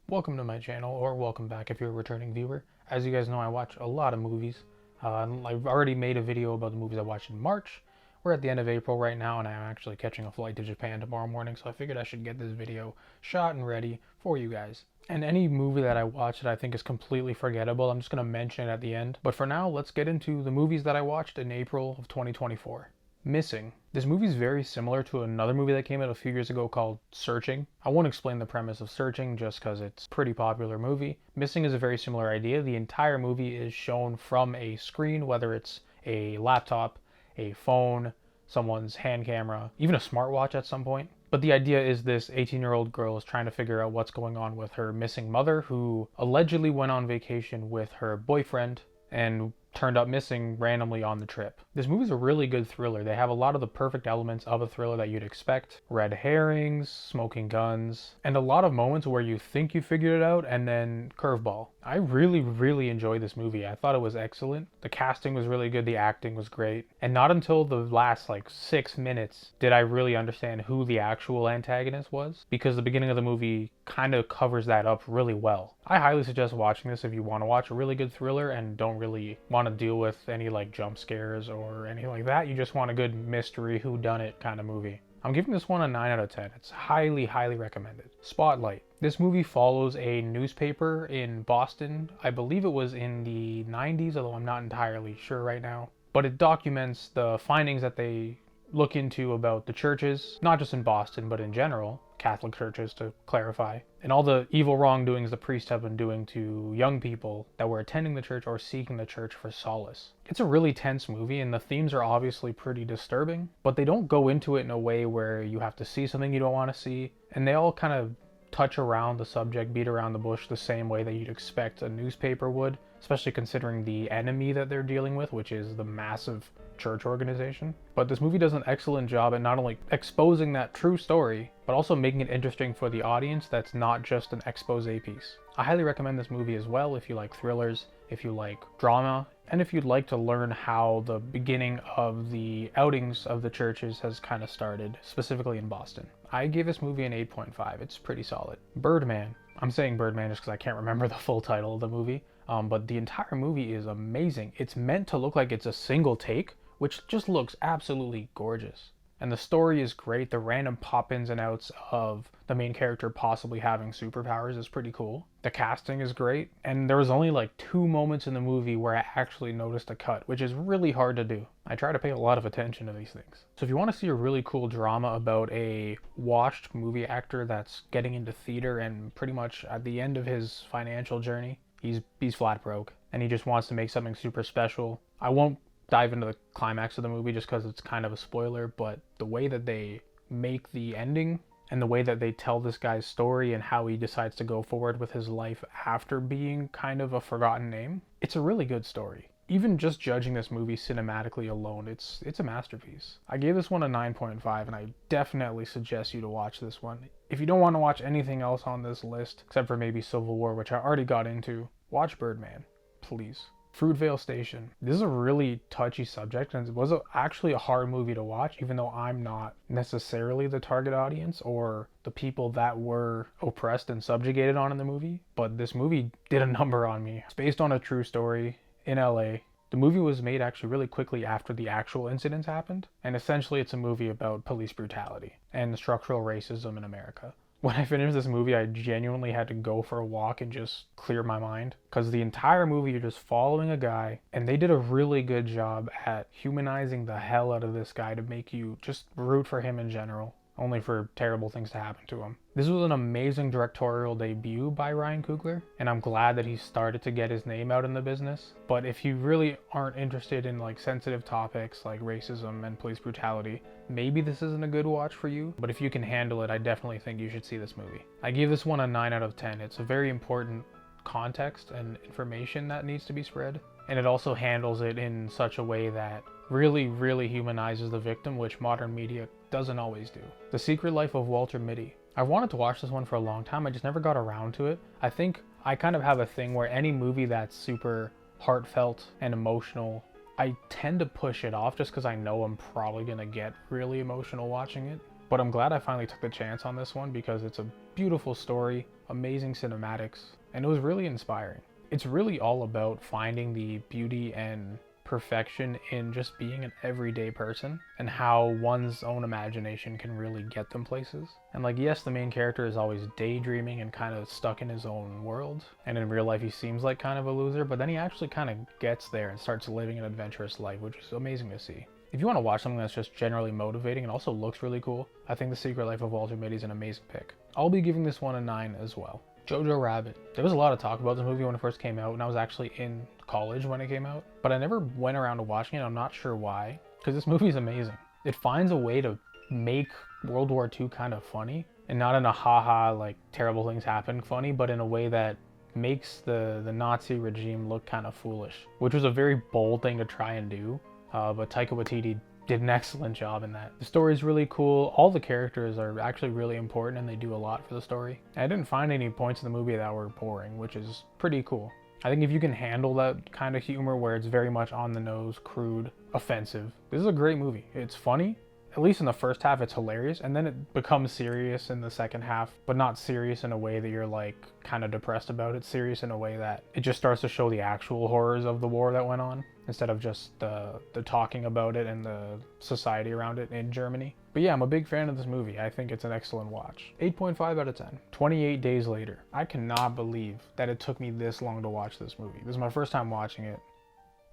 Welcome to my channel, or welcome back if you're a returning viewer. As you guys know, I watch a lot of movies. I've already made a video about the movies I watched in March. We're at the end of April right now, and I'm actually catching a flight to Japan tomorrow morning, so I figured I should get this video shot and ready for you guys. And any movie that I watch that I think is completely forgettable, I'm just going to mention it at the end. But for now, let's get into the movies that I watched in April of 2024. Missing. This movie is very similar to another movie that came out a few years ago called Searching. I won't explain the premise of Searching just because it's a pretty popular movie. Missing is a very similar idea. The entire movie is shown from a screen, whether it's a laptop, a phone, someone's hand camera, even a smartwatch at some point. But the idea is this 18-year-old girl is trying to figure out what's going on with her missing mother, who allegedly went on vacation with her boyfriend and turned up missing randomly on the trip. This movie's a really good thriller. They have a lot of the perfect elements of a thriller that you'd expect. Red herrings, smoking guns, and a lot of moments where you think you figured it out and then curveball. I really enjoyed this movie. I thought it was excellent. The casting was really good, the acting was great. And not until the last 6 minutes did I really understand who the actual antagonist was, because the beginning of the movie kind of covers that up really well. I highly suggest watching this if you want to watch a really good thriller and don't really want to deal with any jump scares or anything like that. You just want a good mystery whodunit kind of movie. I'm giving this one a 9 out of 10. It's highly recommended. Spotlight. This movie follows a newspaper in Boston. I believe it was in the 90s, although I'm not entirely sure right now. But it documents the findings that they look into about the churches, not just in Boston, but in general, Catholic churches to clarify, and all the evil wrongdoings the priests have been doing to young people that were attending the church or seeking the church for solace. It's a really tense movie, and the themes are obviously pretty disturbing, but they don't go into it in a way where you have to see something you don't want to see, and they all kind of touch around the subject, beat around the bush the same way that you'd expect a newspaper would, especially considering the enemy that they're dealing with, which is the massive church organization. But this movie does an excellent job at not only exposing that true story, but also making it interesting for the audience that's not just an expose piece. I highly recommend this movie as well if you like thrillers, if you like drama, and if you'd like to learn how the beginning of the outings of the churches has kind of started, specifically in Boston. I gave this movie an 8.5. It's pretty solid. Birdman. I'm saying Birdman just because I can't remember the full title of the movie, but the entire movie is amazing. It's meant to look like it's a single take, which just looks absolutely gorgeous. And the story is great. The random pop-ins and outs of the main character possibly having superpowers is pretty cool. The casting is great. And there was only 2 moments in the movie where I actually noticed a cut, which is really hard to do. I try to pay a lot of attention to these things. So if you want to see a really cool drama about a washed movie actor that's getting into theater and pretty much at the end of his financial journey, he's flat broke and he just wants to make something super special. I won't dive into the climax of the movie just because it's kind of a spoiler, but the way that they make the ending and the way that they tell this guy's story and how he decides to go forward with his life after being kind of a forgotten name, it's a really good story. Even just judging this movie cinematically alone, it's a masterpiece. I gave this one a 9.5, and I definitely suggest you to watch this one. If you don't want to watch anything else on this list, except for maybe Civil War, which I already got into, watch Birdman, please. Fruitvale Station. This is a really touchy subject, and it was actually a hard movie to watch, even though I'm not necessarily the target audience or the people that were oppressed and subjugated on in the movie. But this movie did a number on me. It's based on a true story in LA. The movie was made actually really quickly after the actual incidents happened, and essentially it's a movie about police brutality and structural racism in America. When I finished this movie, I genuinely had to go for a walk and just clear my mind. Because the entire movie, you're just following a guy, and they did a really good job at humanizing the hell out of this guy to make you just root for him in general, only for terrible things to happen to him. This was an amazing directorial debut by Ryan Coogler, and I'm glad that he started to get his name out in the business. But if you really aren't interested in sensitive topics like racism and police brutality, maybe this isn't a good watch for you. But if you can handle it, I definitely think you should see this movie. I gave this one a 9 out of 10. It's a very important context and information that needs to be spread, and it also handles it in such a way that really humanizes the victim, which modern media doesn't always do. The Secret Life of Walter Mitty. I wanted to watch this one for a long time. I just never got around to it. I think I kind of have a thing where any movie that's super heartfelt and emotional, I tend to push it off just because I know I'm probably going to get really emotional watching it. But I'm glad I finally took the chance on this one because it's a beautiful story, amazing cinematics, and it was really inspiring. It's really all about finding the beauty and perfection in just being an everyday person and how one's own imagination can really get them places. And like, yes, the main character is always daydreaming and kind of stuck in his own world, and in real life he seems like kind of a loser, but then he actually kind of gets there and starts living an adventurous life, which is amazing to see. If you want to watch something that's just generally motivating and also looks really cool, I think The Secret Life of Walter Mitty is an amazing pick. I'll be giving this one a 9 as well. Jojo Rabbit. There was a lot of talk about this movie when it first came out, and I was actually in college when it came out, but I never went around to watching it. I'm not sure why, because this movie is amazing. It finds a way to make World War II kind of funny, and not in a haha, like terrible things happen funny, but in a way that makes the Nazi regime look kind of foolish, which was a very bold thing to try and do, but Taika Waititi did an excellent job in that. The story is really cool. All the characters are actually really important and they do a lot for the story. And I didn't find any points in the movie that were boring, which is pretty cool. I think if you can handle that kind of humor where it's very much on the nose, crude, offensive, this is a great movie. It's funny. At least in the first half, it's hilarious, and then it becomes serious in the second half, but not serious in a way that you're like kind of depressed about. It's serious in a way that it just starts to show the actual horrors of the war that went on, instead of just the talking about it and the society around it in Germany. But yeah, I'm a big fan of this movie. I think it's an excellent watch. 8.5 out of 10. 28 days later. I cannot believe that it took me this long to watch this movie. This is my first time watching it,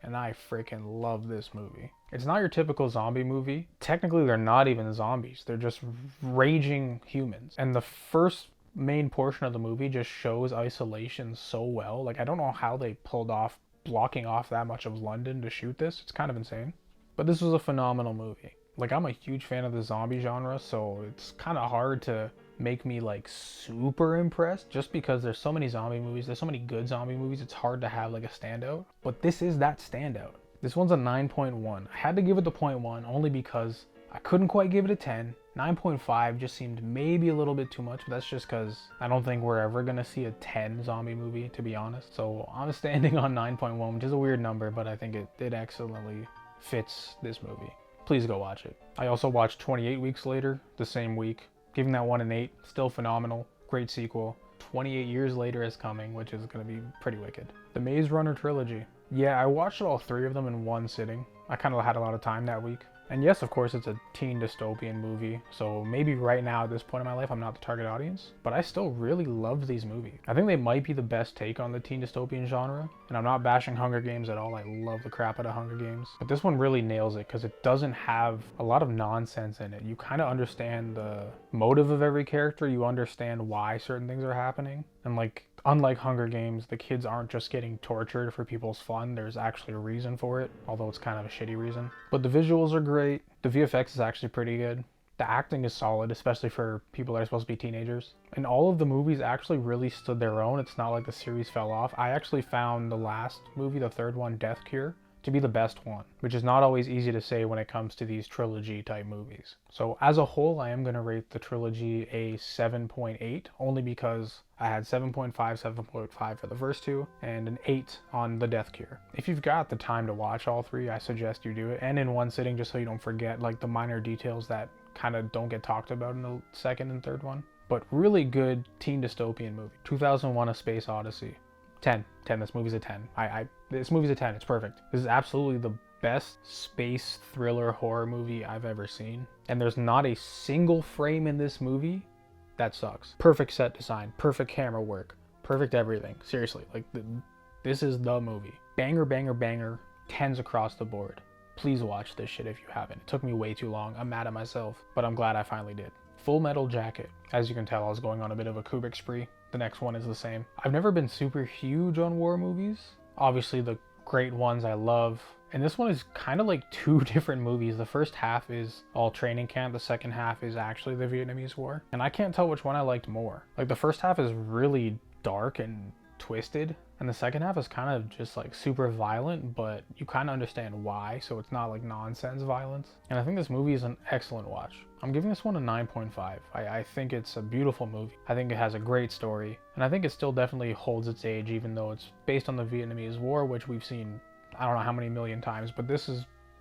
and I freaking love this movie. It's not your typical zombie movie. Technically, they're not even zombies. They're just raging humans. And the first main portion of the movie just shows isolation so well. Like, I don't know how they pulled off blocking off that much of London to shoot this. It's kind of insane. But this was a phenomenal movie. Like, I'm a huge fan of the zombie genre, so it's kind of hard to make me like super impressed just because there's so many zombie movies. There's so many good zombie movies. It's hard to have like a standout. But this is that standout. This one's a 9.1. I had to give it the 0.1 only because I couldn't quite give it a 10. 9.5 just seemed maybe a little bit too much, but that's just because I don't think we're ever going to see a 10 zombie movie, to be honest. So I'm standing on 9.1, which is a weird number, but I think it excellently fits this movie. Please go watch it. I also watched 28 Weeks Later the same week, giving that one an 8. Still phenomenal. Great sequel. 28 Years Later is coming, which is going to be pretty wicked. The Maze Runner trilogy. Yeah, I watched all 3 of them in one sitting. I kind of had a lot of time that week. And yes, of course, it's a teen dystopian movie, so maybe right now at this point in my life I'm not the target audience, but I still really loved these movies. I think they might be the best take on the teen dystopian genre, and I'm not bashing Hunger Games at all. I love the crap out of Hunger Games, but this one really nails it because it doesn't have a lot of nonsense in it. You kind of understand the motive of every character, you understand why certain things are happening, and like, unlike Hunger Games, the kids aren't just getting tortured for people's fun. There's actually a reason for it, although it's kind of a shitty reason. But the visuals are great. The VFX is actually pretty good. The acting is solid, especially for people that are supposed to be teenagers. And all of the movies actually really stood their own. It's not like the series fell off. I actually found the last movie, the third one, Death Cure, to be the best one, which is not always easy to say when it comes to these trilogy type movies. So as a whole, I am going to rate the trilogy a 7.8, only because I had 7.5, 7.5 for the first 2, and an 8 on the Death Cure. If you've got the time to watch all 3, I suggest you do it, and in one sitting, just so you don't forget like the minor details that kind of don't get talked about in the second and third one. But really good teen dystopian movie. 2001: A Space Odyssey. 10. This movie's a 10. This movie's a 10. It's perfect. This is absolutely the best space thriller horror movie I've ever seen. And there's not a single frame in this movie that sucks. Perfect set design, perfect camera work, perfect everything. Seriously, like this is the movie. Banger, banger, banger. 10s across the board. Please watch this shit if you haven't. It took me way too long. I'm mad at myself, but I'm glad I finally did. Full Metal Jacket. As you can tell, I was going on a bit of a Kubrick spree. The next one is the same. I've never been super huge on war movies. Obviously the great ones I love. And this one is kind of like 2 different movies. The first half is all training camp. The second half is actually the Vietnamese War. And I can't tell which one I liked more. Like the first half is really dark and twisted. And the second half is kind of just like super violent, but you kind of understand why. So it's not like nonsense violence. And I think this movie is an excellent watch. I'm giving this one a 9.5. I think it's a beautiful movie. I think it has a great story. And I think it still definitely holds its age, even though it's based on the Vietnamese War, which we've seen I don't know how many million times, but this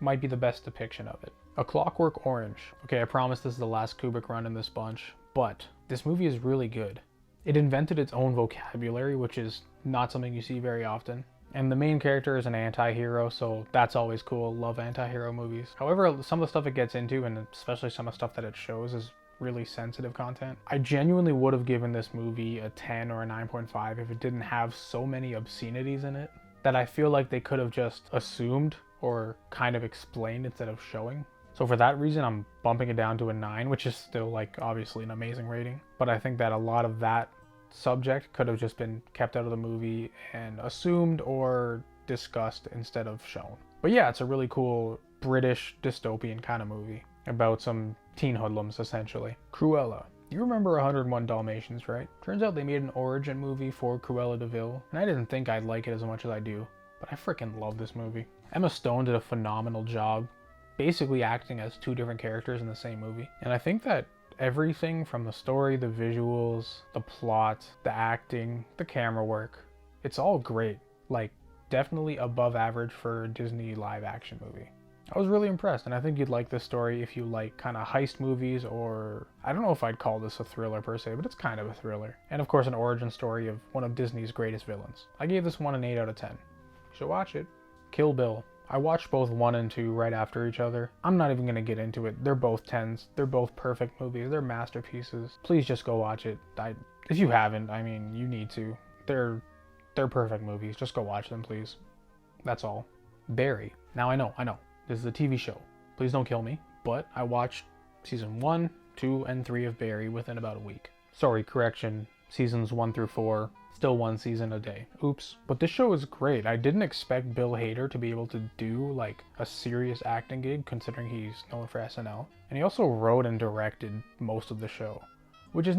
might be the best depiction of it. A Clockwork Orange. Okay, I promise this is the last Kubrick run in this bunch, but this movie is really good. It invented its own vocabulary, which is not something you see very often. And the main character is an anti-hero, so that's always cool. Love anti-hero movies. However, some of the stuff it gets into, and especially some of the stuff that it shows, is really sensitive content. I genuinely would have given this movie a 10 or a 9.5 if it didn't have so many obscenities in it that I feel like they could have just assumed or kind of explained instead of showing. So for that reason, I'm bumping it down to a 9, which is still like obviously an amazing rating. But I think that a lot of that subject could have just been kept out of the movie and assumed or discussed instead of shown. But yeah, it's a really cool British dystopian kind of movie about some teen hoodlums essentially. Cruella. You remember 101 Dalmatians, right? Turns out they made an origin movie for Cruella de Vil, and I didn't think I'd like it as much as I do, but I freaking love this movie. Emma Stone did a phenomenal job basically acting as two different characters in the same movie. And I think that everything from the story, the visuals, the plot, the acting, the camera work, it's all great. Like, definitely above average for a Disney live action movie. I was really impressed, and I think you'd like this story if you like kind of heist movies, or I don't know if I'd call this a thriller per se, but it's kind of a thriller. And of course an origin story of one of Disney's greatest villains. I gave this one an 8 out of 10. You should watch it. Kill Bill. I watched both 1 and 2 right after each other. I'm not even going to get into it. They're both 10s. They're both perfect movies. They're masterpieces. Please just go watch it. If you haven't, I mean, you need to. They're perfect movies. Just go watch them, please. That's all. Barry. Now I know. This is a TV show. Please don't kill me. But I watched season 1, 2, and 3 of Barry within about a week. Sorry, correction. Seasons 1 through 4. Still 1 season a day. Oops. But this show is great. I didn't expect Bill Hader to be able to do like a serious acting gig considering he's known for SNL. And he also wrote and directed most of the show, which is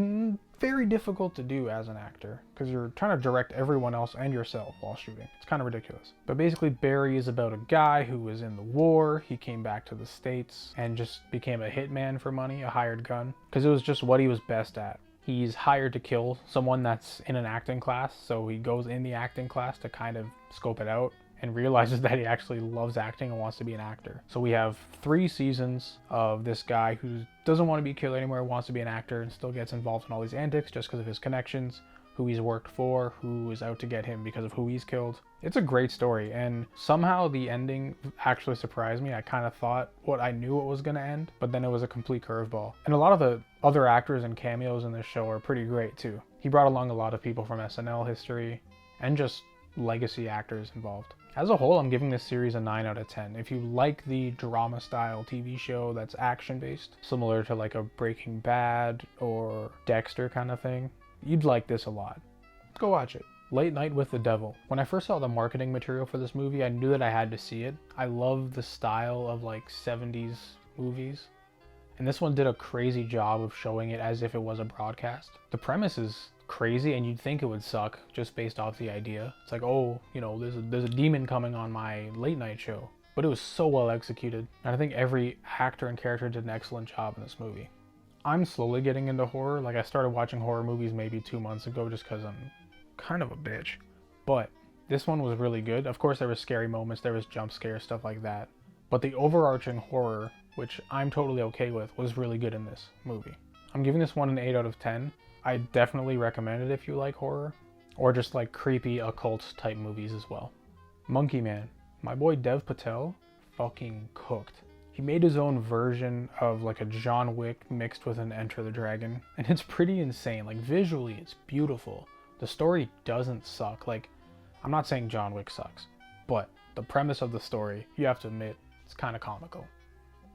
very difficult to do as an actor because you're trying to direct everyone else and yourself while shooting. It's kind of ridiculous. But basically Barry is about a guy who was in the war. He came back to the States and just became a hitman for money, a hired gun, because it was just what he was best at. He's hired to kill someone that's in an acting class, so he goes in the acting class to kind of scope it out and realizes that he actually loves acting and wants to be an actor. So we have 3 seasons of this guy who doesn't want to be killed anymore, wants to be an actor, and still gets involved in all these antics just because of his connections, who he's worked for, who is out to get him because of who he's killed. It's a great story, and somehow the ending actually surprised me. I kind of thought I knew it was going to end, but then it was a complete curveball. And a lot of the other actors and cameos in this show are pretty great too. He brought along a lot of people from SNL history and just legacy actors involved. As a whole, I'm giving this series a 9 out of 10. If you like the drama style TV show that's action based, similar to like a Breaking Bad or Dexter kind of thing, you'd like this a lot. Go watch it. Late Night with the Devil. When I first saw the marketing material for this movie, I knew that I had to see it. I love the style of like 70s movies, and this one did a crazy job of showing it as if it was a broadcast. The premise is crazy, and you'd think it would suck just based off the idea. It's like, oh, you know, there's a demon coming on my late night show. But it was so well executed, and I think every actor and character did an excellent job in this movie. I'm slowly getting into horror. Like, I started watching horror movies maybe 2 months ago just because I'm kind of a bitch. But this one was really good. Of course, there was scary moments, there was jump scares, stuff like that. But the overarching horror, which I'm totally okay with, was really good in this movie. I'm giving this one an 8 out of 10. I definitely recommend it if you like horror, or just like creepy occult type movies as well. Monkey Man. My boy Dev Patel fucking cooked. He made his own version of like a John Wick mixed with an Enter the Dragon, and it's pretty insane. Like, visually it's beautiful. The story doesn't suck. Like, I'm not saying John Wick sucks, but the premise of the story, you have to admit, it's kind of comical.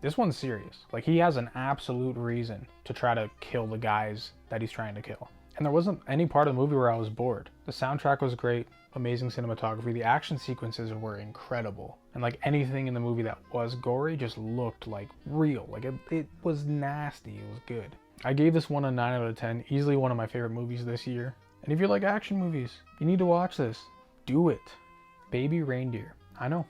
This one's serious. Like, he has an absolute reason to try to kill the guys that he's trying to kill. And there wasn't any part of the movie where I was bored. The soundtrack was great, amazing cinematography, the action sequences were incredible. And like anything in the movie that was gory just looked like real. Like, it was nasty, it was good. I gave this one a 9 out of 10, easily one of my favorite movies this year. And if you like action movies, you need to watch this. Do it. Baby Reindeer. I know.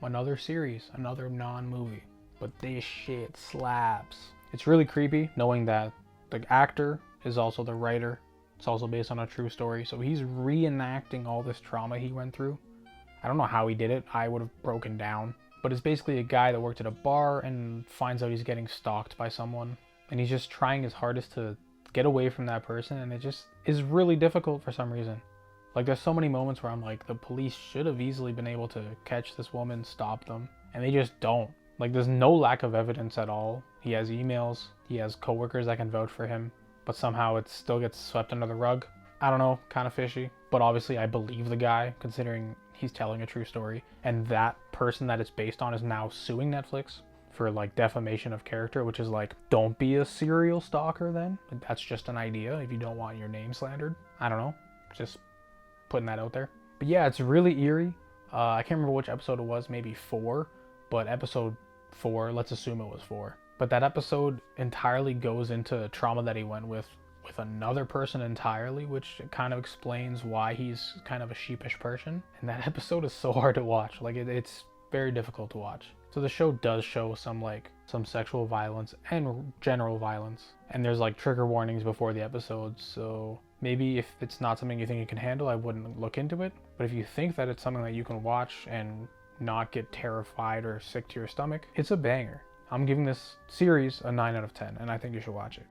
Another series, another non-movie. But this shit slaps. It's really creepy knowing that the actor is also the writer. It's also based on a true story. So he's reenacting all this trauma he went through. I don't know how he did it. I would have broken down. but it's basically a guy that worked at a bar and finds out he's getting stalked by someone, and he's just trying his hardest to get away from that person, and it just is really difficult for some reason. Like, there's so many moments where I'm like, the police should have easily been able to catch this woman, stop them, and they just don't. Like, there's no lack of evidence at all. He has emails, he has coworkers that can vouch for him, but somehow it still gets swept under the rug. I don't know, kind of fishy, but obviously I believe the guy, considering he's telling a true story, and that person that it's based on is now suing Netflix for like defamation of character, which is like, don't be a serial stalker then. That's just an idea if you don't want your name slandered. I don't know, just putting that out there. But yeah, it's really eerie. I can't remember which episode it was, maybe 4, but episode 4, let's assume it was 4. But that episode entirely goes into trauma that he went with another person entirely, which kind of explains why he's kind of a sheepish person. And that episode is so hard to watch. Like, it's very difficult to watch. So the show does show some sexual violence and general violence. And there's like trigger warnings before the episodes, so maybe if it's not something you think you can handle, I wouldn't look into it. But if you think that it's something that you can watch and not get terrified or sick to your stomach, it's a banger. I'm giving this series a 9 out of 10, and I think you should watch it.